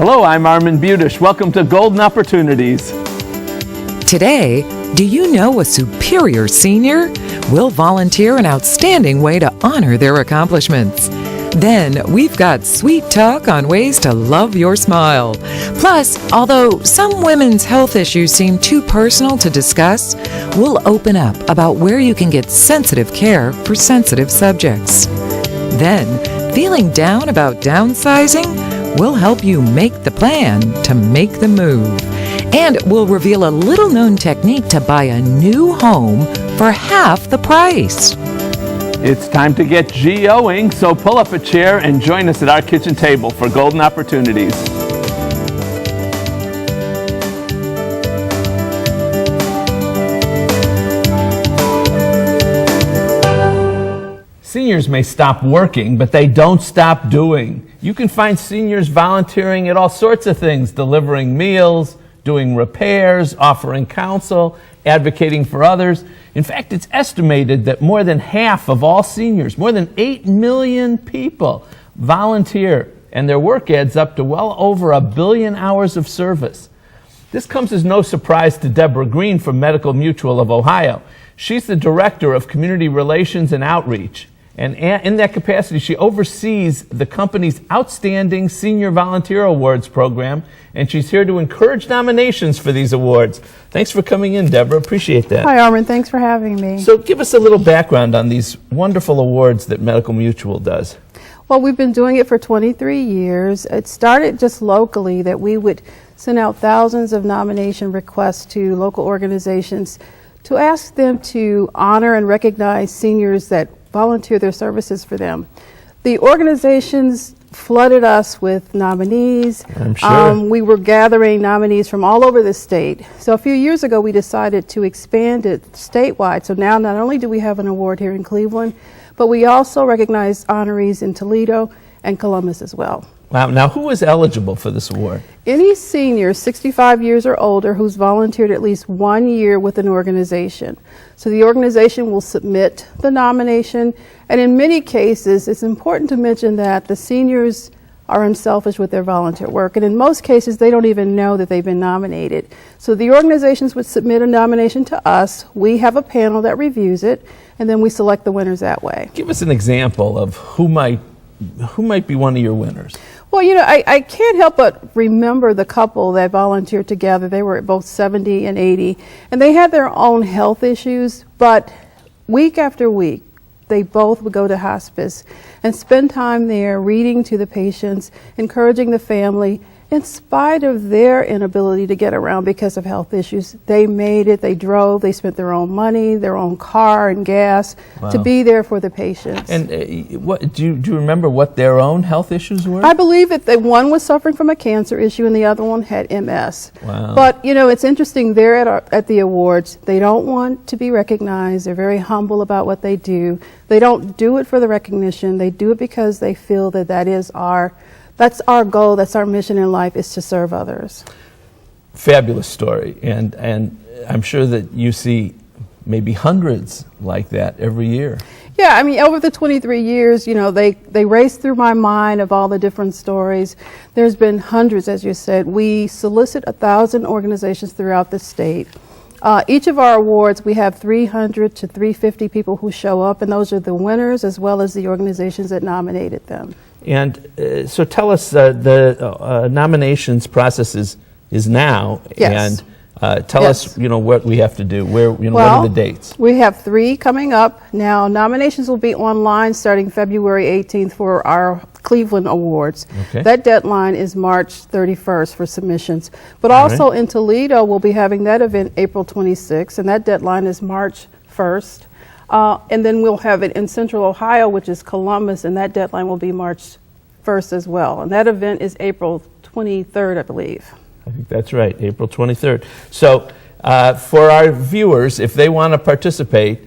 Hello, I'm Armin Budish. Welcome to Golden Opportunities. Today, do you know a superior senior will volunteer an outstanding way to honor their accomplishments? Then we've got sweet talk on ways to love your smile. Plus, although some women's health issues seem too personal to discuss, we'll open up about where you can get sensitive care for sensitive subjects. Then, feeling down about downsizing? We'll help you make the plan to make the move. And we'll reveal a little-known technique to buy a new home for half the price. It's time to get GOing, so pull up a chair and join us at our kitchen table for Golden Opportunities. Seniors may stop working, but they don't stop doing. You can find seniors volunteering at all sorts of things, delivering meals, doing repairs, offering counsel, advocating for others. In fact, it's estimated that more than half of all seniors, more than 8 million people, volunteer, and their work adds up to well over 1 billion hours of service. This comes as no surprise to Deborah Green from Medical Mutual of Ohio. She's the Director of Community Relations and Outreach, and in that capacity, she oversees the company's Outstanding Senior Volunteer Awards program, and she's here to encourage nominations for these awards. Thanks for coming in, Deborah. Appreciate that. Hi, Armin. Thanks for having me. So give us a little background on these wonderful awards that Medical Mutual does. Well, we've been doing it for 23 years. It started just locally that we would send out thousands of nomination requests to local organizations to ask them to honor and recognize seniors that volunteer their services for them. The organizations flooded us with nominees. I'm sure. We were gathering nominees from all over the state. So a few years ago, we decided to expand it statewide. So now not only do we have an award here in Cleveland, but we also recognize honorees in Toledo and Columbus as well. Wow. Now, who is eligible for this award? Any senior 65 years or older who's volunteered at least 1 year with an organization. So the organization will submit the nomination, and in many cases, it's important to mention that the seniors are unselfish with their volunteer work, and in most cases, they don't even know that they've been nominated. So the organizations would submit a nomination to us, we have a panel that reviews it, and then we select the winners that way. Give us an example of who might be one of your winners. Well, you know, I can't help but remember the couple that volunteered together. They were both 70 and 80, and they had their own health issues, but week after week, they both would go to hospice and spend time there reading to the patients, encouraging the family. In spite of their inability to get around because of health issues, they made it, they drove, they spent their own money, their own car and gas to be there for the patients. And what do you remember what their own health issues were? I believe that one was suffering from a cancer issue and the other one had MS. Wow. But, you know, it's interesting, they're at the awards. They don't want to be recognized. They're very humble about what they do. They don't do it for the recognition. They do it because they feel that that's our goal, that's our mission in life, is to serve others. Fabulous story, and I'm sure that you see maybe hundreds like that every year. Yeah, I mean, over the 23 years, you know, they race through my mind of all the different stories. There's been hundreds, as you said. We solicit 1,000 organizations throughout the state. Each of our awards, we have 300 to 350 people who show up, and those are the winners as well as the organizations that nominated them. And so tell us, the nominations process is now. Yes. And tell us, you know, what we have to do. What are the dates? We have 3 coming up. Now, nominations will be online starting February 18th for our Cleveland Awards. Okay. That deadline is March 31st for submissions. But also in Toledo, we'll be having that event April 26th, and that deadline is March 1st. And then we'll have it in Central Ohio, which is Columbus, and that deadline will be March 1st as well. And that event is April 23rd, I believe. I think that's right, April 23rd. So for our viewers, if they want to participate,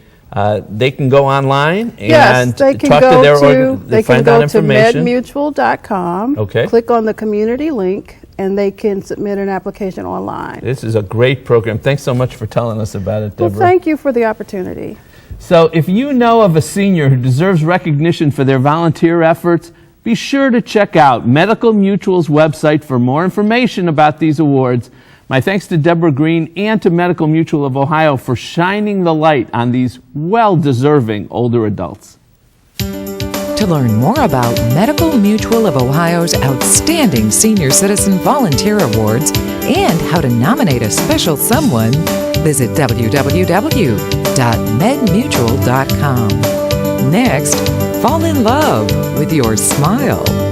they can go online and they can talk go to their they can find go out to information. medmutual.com, Okay. click on the community link, and they can submit an application online. This is a great program. Thanks so much for telling us about it, Deborah. Well, thank you for the opportunity. So if you know of a senior who deserves recognition for their volunteer efforts, Be sure to check out Medical Mutual's website for more information about these awards. My thanks to Deborah Green and to Medical Mutual of Ohio for shining the light on these well-deserving older adults. To learn more about Medical Mutual of Ohio's outstanding Senior Citizen Volunteer Awards and how to nominate a special someone, visit www.medmutual.com. Next, fall in love with your smile.